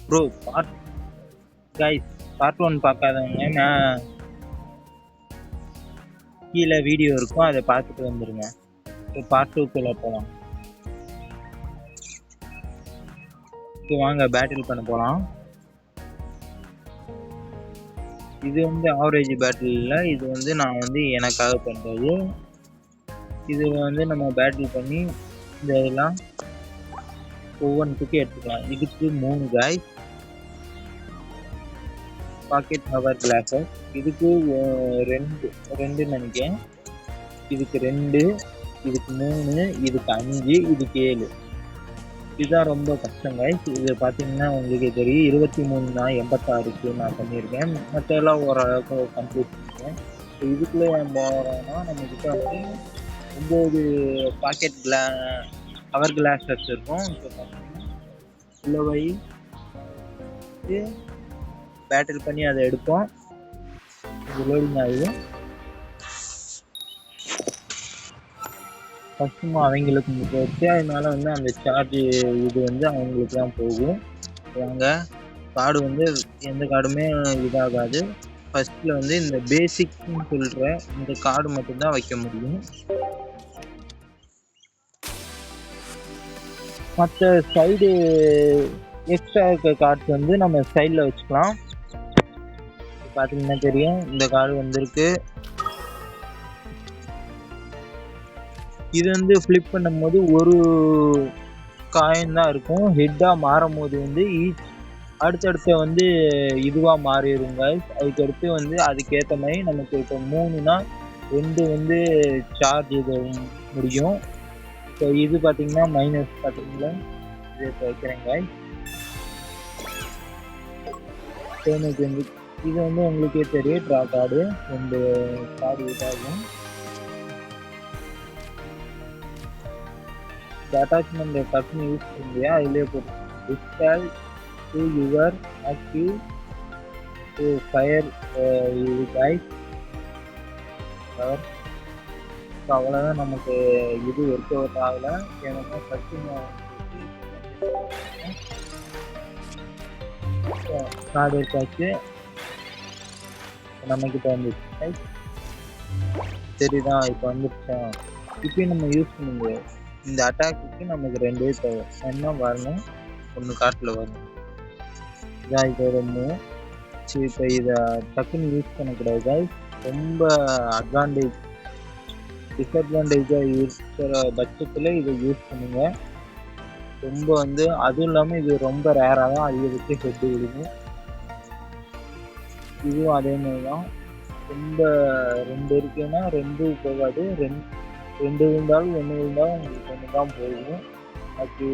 Bro part 1 பார்க்காதவங்க நான் கீழே வீடியோ இருக்கும், அதை பார்த்துட்டு வந்துருங்க. பார்ட் 2க்குள்ள போகலாம். வாங்க பேட்டில் பண்ண போகலாம். இது வந்து ஆவரேஜ் பேட்டில் இல்லை, இது வந்து நான் வந்து எனக்காக பண்ணுறது. இது வந்து நம்ம பேட்டில் பண்ணி இந்த இதெல்லாம் ஒவ்வொன்றுத்துக்கும் எடுத்துக்கலாம். இதுக்கு 3 காய்ஸ் பாக்கெட் ஹவர் கிளாஸஸ், இதுக்கு 2 நினைக்கிறேன், இதுக்கு 2, இதுக்கு 3, இதுக்கு 5, இதுக்கு 7. இதுதான் ரொம்ப கஷ்டம் கைஸ். இது பார்த்தீங்கன்னா உங்களுக்கே தெரியும், 23 தான் 86க்கு நான் பண்ணியிருக்கேன். மற்றெல்லாம் ஓரளவுக்கு கம்ப்ளீட் பண்ணியிருக்கேன். ஸோ இதுக்குள்ளே ஏன் போகிறோன்னா, நம்மக்கிட்ட வந்து 9 பாக்கெட் ஹவர் கிளாஸஸ் இருக்கும். இப்போ பார்த்தீங்கன்னா உள்ள போய் பேட்டில் பண்ணி அதை எடுப்போம். இது லோடிங் ஆகுது. ஃபஸ்ட்டுமா அவங்களுக்கு போச்சு, அதனால வந்து அந்த சார்ஜ் இது வந்து அவங்களுக்கு தான் போகும். வாங்க கார்டு வந்து எந்த கார்டுமே இதாகாது. ஃபஸ்ட்டில் வந்து இந்த பேசிக்னு சொல்கிற இந்த கார்டு மட்டும்தான் வைக்க முடியும். மற்ற சைடு எக்ஸ்ட்ரா இருக்க கார்ட்ஸ் வந்து நம்ம சைடில் வச்சுக்கலாம். பார்த்தீங்கன்னா தெரியும், இந்த கார்டு வந்திருக்கு. இது வந்து ஃப்ளிப் பண்ணும்போது ஒரு காயின் தான் இருக்கும். ஹெட்டாக மாறும் போது வந்து அடுத்தடுத்த வந்து இதுவாக மாறிடுங்க. அதுக்கடுத்து வந்து அதுக்கேற்ற மாதிரி நமக்கு இப்போ 3னா 2 வந்து சார்ஜ் இது முடியும். ஸோ இது பார்த்தீங்கன்னா மைனஸ் பார்த்தீங்களா, இதை வைக்கிறேங்க. எனக்கு வந்து இது வந்து உங்களுக்கே தெரியும், ட்ரா கார்டு 2 கார்டு இதாகும். இந்த அட்டாச்மெண்ட் டக்குன்னு யூஸ் பண்ணுறியா, அதிலே போட்டு டிஸ்டால் to your active to fire இது கைஸ் பவர். ஸோ அவ்வளோதான், நமக்கு இது ஒர்க் அவுட் ஆகலை. ஏன்னா ஃபஸ்ட்டு கார்டு எடுத்தாச்சு, நம்மக்கிட்ட வந்துச்சு. சரிதான், இப்போ வந்துருச்சா. இப்பயும் நம்ம யூஸ் பண்ணுங்க. இந்த அட்டாக்கு நமக்கு 2 தேவை. என்ன வரணும், 1 கார்ட்டில் வரணும். இதான் இதோட மூவ். சரி, இப்போ இதை டக்குன்னு யூஸ் பண்ணக்கூடாது. ரொம்ப அட்வான்டேஜ் டிஸ்அட்வான்டேஜாக இருக்கிற பட்சத்தில் இதை யூஸ் பண்ணுங்க. ரொம்ப வந்து அதுவும் இல்லாமல் இது ரொம்ப ரேராக தான் அதிகபட்சம் ஹெட்டு விடுங்க. இதுவும் அதே மாதிரி தான். ரொம்ப 2 இருக்குன்னா 2 போகாது. 2 இருந்தாலும் 1 இருந்தாலும் உங்களுக்கு 1 தான் போகும். அது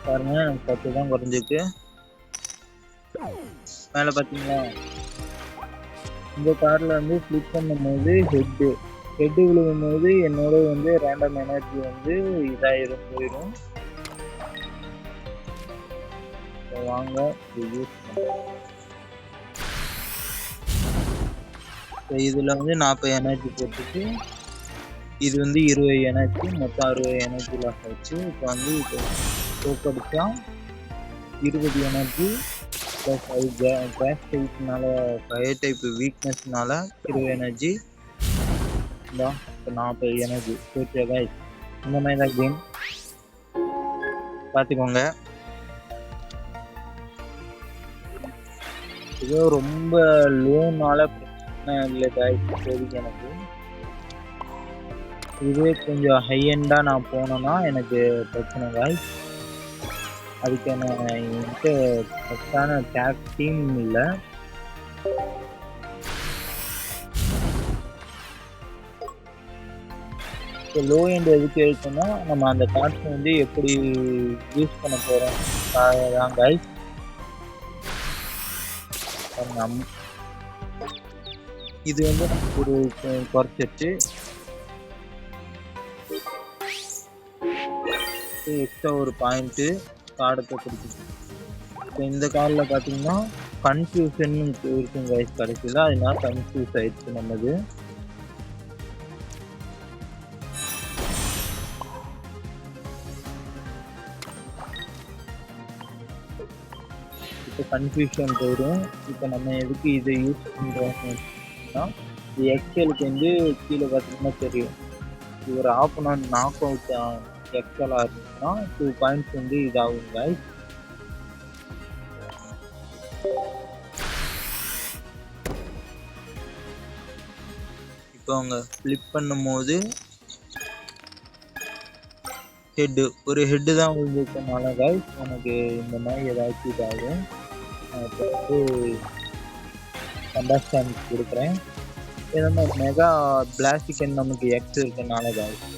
பாருங்க, 10 தான் குறைஞ்சிருக்கு. மேலே பார்த்தீங்களா, இந்த காரில் வந்து ஃப்ளிப் பண்ணும்போது ஹெட்டு விழுகும்போது என்னோட வந்து ரேண்டம் எனர்ஜி வந்து இதாயிரும், போயிடும். வாங்க இது யூஸ் பண்ணுவோம். இதில் வந்து 40 எனர்ஜி போட்டுட்டு இது வந்து 20 எனர்ஜி, மொத்தம் 60 எனர்ஜி லாஸ் ஆச்சு. இப்போ வந்து இப்போ தோக்கடிச்சா 20 எனர்ஜி ப்ளஸ் அது கேஸ் டைப்னால ஃபயர் டைப் வீக்னஸ்னால 20 எனர்ஜி தான். இப்போ 40 எனர்ஜி போயிட்டு. இந்த மாதிரி தான் கேம் பார்த்துக்கோங்க. ஏதோ ரொம்ப லோனால பிரச்சனை இல்லை காய்ஸ் இப்போதைக்கு. எனக்கு இதுவே கொஞ்சம் ஹை எண்டாக நான் போனேன்னா எனக்கு பிரச்சனை காய்ஸ். அதுக்கான என்கிட்ட கரெக்டான டேக் டீம் இல்லை. இப்போ லோ எண்ட் எதுக்கு இருக்குன்னா, நம்ம அந்த கார்ட்ஸ் வந்து எப்படி யூஸ் பண்ண போகிறோம் தான் காய்ஸ். இது வந்து நமக்கு ஒரு குறைச்சிட்டு எக்ஸ்ட்ரா ஒரு பாயிண்ட்டு கார்டத்தை கொடுத்துச்சு. இப்போ இந்த கார்டில் பார்த்தீங்கன்னா கன்ஃபியூஷன் இருக்கும் கைஸ் கடைசியில், அதனால கன்ஃபியூஸ் ஆயிடுச்சு நம்மது. இப்போ கன்ஃபியூஷன் போயிடும். இப்போ நம்ம எதுக்கு இதை யூஸ் பண்ணுறோம்னா, இது எக்ஸலுக்கு வந்து கீழே பார்த்தீங்கன்னா தெரியும், இது ஒரு ஆப்போனன்ட் நாக் அவுட் எக்ஸலாக இருந்துச்சுன்னா 2 பாயிண்ட்ஸ் வந்து இதாகும் கைஸ். இப்போ அவங்க ஃப்ளிப் பண்ணும்போது ஒரு ஹெட்டு தான் விழுந்துருக்கனால கைஸ் எனக்கு இந்த மாதிரி ஏதாச்சும் இதாகும். நான் இப்போ வந்து அண்டர்ஸ்டாண்ட் கொடுக்குறேன். இது நம்ம மெகா பிளாஸ்டிக்கன் நமக்கு எக்ஸ் இருக்கனால கைஸ்.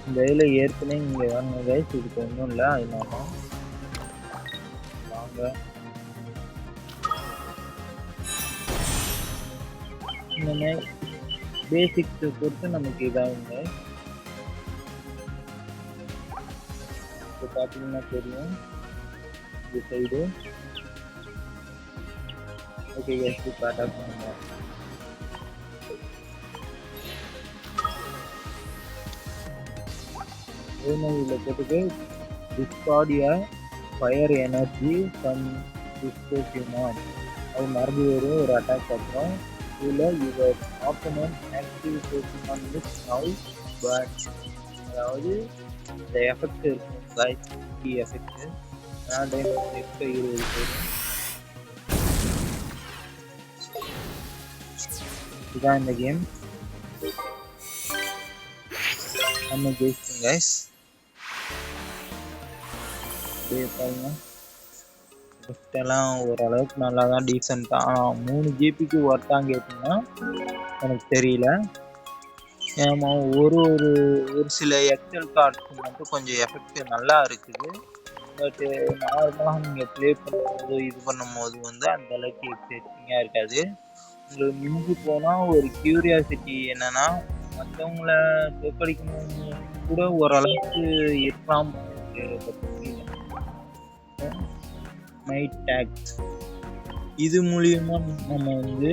இந்த இதில் ஏற்கனவே இங்கே வாங்க கைஸ், இதுக்கு ஒன்றும் இல்லை. அதனால வாங்க இந்த மாதிரி பேசிக்ஸ் பொறுத்து நமக்கு இதாகுங்க. இப்போ பார்த்தீங்கன்னா தெரியும் இந்த சைடு. ஓகே கைஸ், இப்போ அட்டாக் பண்ணுங்க. இதில் போட்டுட்டு டிஸ்கார்டியா ஃபயர் எனர்ஜி ஃப்ரம் டிஸ்கோசிமான் அது மறுபடி ஒரு அட்டாக் பண்ணுறோம். இதில் your opponent active Pokemon is now but, அதாவது இந்த எஃபெக்ட் இருக்கும் கைஸ், கீ எஃபெக்ட். நான் எக்ஸ்ட்ரா 20 போயிடும். இதுதான் இந்த கேம். நம்ம ஜெயிச்சோம் கைஸ். பாருங்க, ஃபஸ்ட்டெல்லாம் ஓரளவுக்கு நல்லா தான் டீசெண்டாக. 3 ஜிபிக்கு ஒர்த்தாங்க கேட்டிங்கன்னா எனக்கு தெரியல. ஏன்னா ஒரு சில எக்ஸல் கார்ட்ஸ் மட்டும் கொஞ்சம் எஃபெக்ட் நல்லா இருக்குது. பட்டு நார்மலாக நீங்கள் ப்ளே பண்ணும்போது இது பண்ணும்போது வந்து அந்தளவுக்கு எக்ஸைட்டிங்காக இருக்காது. உங்களுக்கு மிஞ்சி போனால் ஒரு க்யூரியாசிட்டி என்னென்னா, மற்றவங்கள தோற்கடிக்கணும்னு கூட ஓரளவுக்கு இருக்கலாம். மை டேக் இது மூலியமா நம்ம வந்து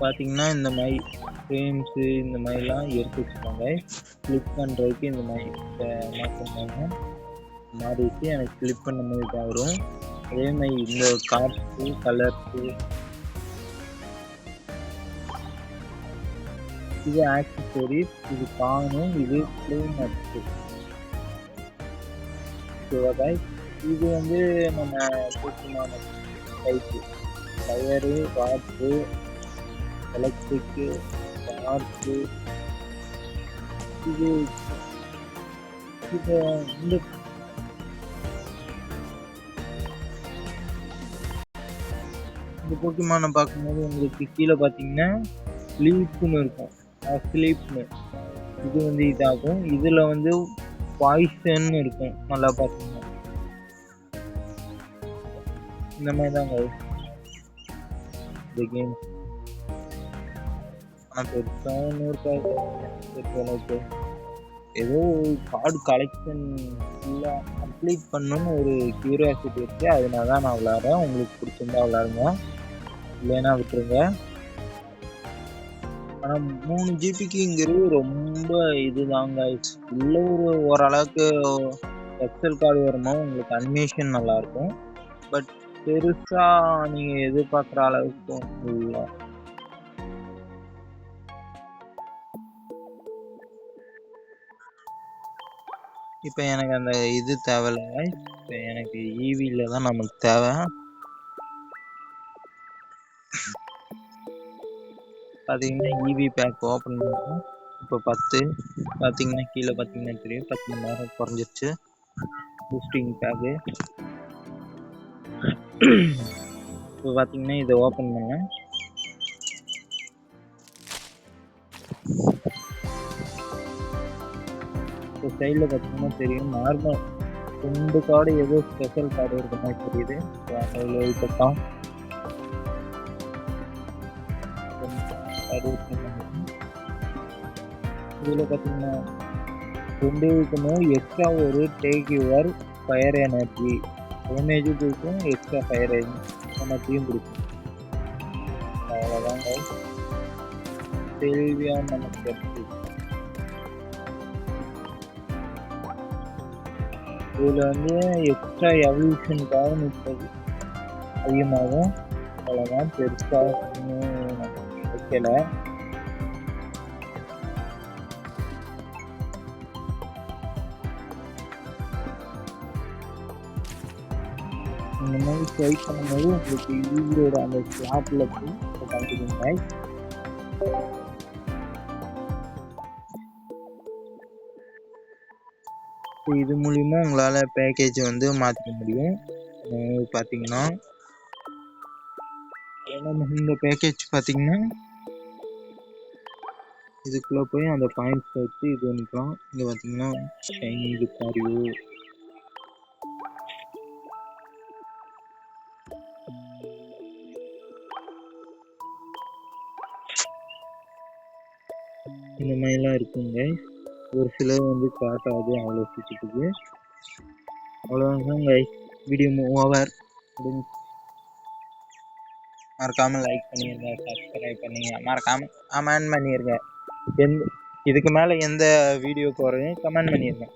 பார்த்தீங்கன்னா இந்த மாதிரி ஃப்ரேம்ஸு இந்த மாதிரிலாம் எடுத்து வச்சுக்கோங்க. கிளிக் பண்ணுறதுக்கு இந்த மாதிரி மாற்றினாங்க மாறிட்டு எனக்கு கிளிக் பண்ண மாதிரி தான் வரும். அதே மாதிரி இந்த கார்ட்ஸு கலர்ஸு இது ஆக்சசரிஸ், இது காணும், இது ப்ளூன் நட்ஸு. இது வந்து நம்ம போக்கிமான type tyre, rats, electric, charge. இது இந்த போக்கிமான பார்க்கும்போது உங்களுக்கு கீழே பார்த்தீங்கன்னா ஸ்லீப்னு இருக்கும். ஸ்லீப்னு இது வந்து இதாகும். இதில் வந்து பாய்சன் இருக்கும். நல்லா பார்த்தீங்கன்னா இந்த மாதிரி தாங்க இந்த கேம். ஆனால் பெருசாக இருக்காது. ஏதோ கார்டு கலெக்ஷன் ஃபுல்லாக கம்ப்ளீட் பண்ணணும்னு ஒரு க்யூரியாசிட்டி இருக்குது. அதனால தான் நான் விளாட்றேன். உங்களுக்கு பிடிச்சிருந்தா விளாடுங்க, இல்லைன்னா விட்டுருங்க. ஆனால் 3 ஜிபிக்குங்கிறது ரொம்ப இதுதாங்க. உள்ள ஓரளவுக்கு எக்ஸல் கார்டு வரும்போது உங்களுக்கு அனிமேஷன் நல்லாயிருக்கும். பட் பெருசாக நீங்கள் எதிர்பார்க்குற அளவுக்கு இல்லை. இப்போ எனக்கு அந்த இது தேவையில்லை. இப்போ எனக்கு ஈவியில் தான் நமக்கு தேவை. பார்த்தீங்கன்னா ஈவி பேக் ஓப்பன் பண்ணுறோம். இப்போ 10 பார்த்தீங்கன்னா கீழே பார்த்தீங்கன்னா தெரியும் 10 மணி நேரம் குறைஞ்சிருச்சு. பூஸ்டிங் பேக்கு இப்போ பார்த்தீங்கன்னா இதை ஓப்பன் பண்ணேன். இப்போ சைடில் பார்த்தீங்கன்னா தெரியும் நார்மல் ரெண்டு கார்டு ஏதோ ஸ்பெஷல் கார்டு இருக்க மாதிரி தெரியுது. இப்பதான் இதுல பாத்தீங்கன்னா 2 இருக்கணும். எக்ஸ்ட்ரா ஒரு டேக் யுவர் ஃபயர் எனர்ஜி டேமேஜும் கொடுக்கும், எக்ஸ்ட்ரா ஃபயர் எனர்ஜியும் கொடுக்கும். அவ்வளோதாங்க. செல்வியான் நமக்கு கிடைச்சி இதில் வந்து எக்ஸ்ட்ரா எவல்யூஷனுக்காக 30 அதிகமாகும். அவ்வளோதான், பெருசாக வைக்கல. இந்த மாதிரி ஸ்வைப் பண்ணும்போது உங்களுக்கு யூஸரோட அந்த ஸ்லாட்டில் போய் காமிக்குதுங்க. இது மூலிமா உங்களால் பேக்கேஜ் வந்து மாற்றிக்க முடியும். பார்த்தீங்கன்னா இந்த பேக்கேஜ் பார்த்தீங்கன்னா இதுக்குள்ளே போய் அந்த பாயிண்ட்ஸ் வச்சு இது பண்ணிக்கலாம். இங்கே பார்த்தீங்கன்னா ஷைனிங் காரியோ இந்த மாதிரிலாம் இருக்குங்க. ஒரு சிலர் வந்து காட்டாது அவ்வளோ சீக்கிரத்துக்கு. அவ்வளோதாங்க, வீடியோ ஓவர். மறக்காமல் லைக் பண்ணிடுங்க, சப்ஸ்கிரைப் பண்ணிங்க, மறக்காமல் கமெண்ட் பண்ணிடுங்க. இதுக்கு மேலே எந்த வீடியோக்கு வரையும் கமெண்ட் பண்ணிடுங்க.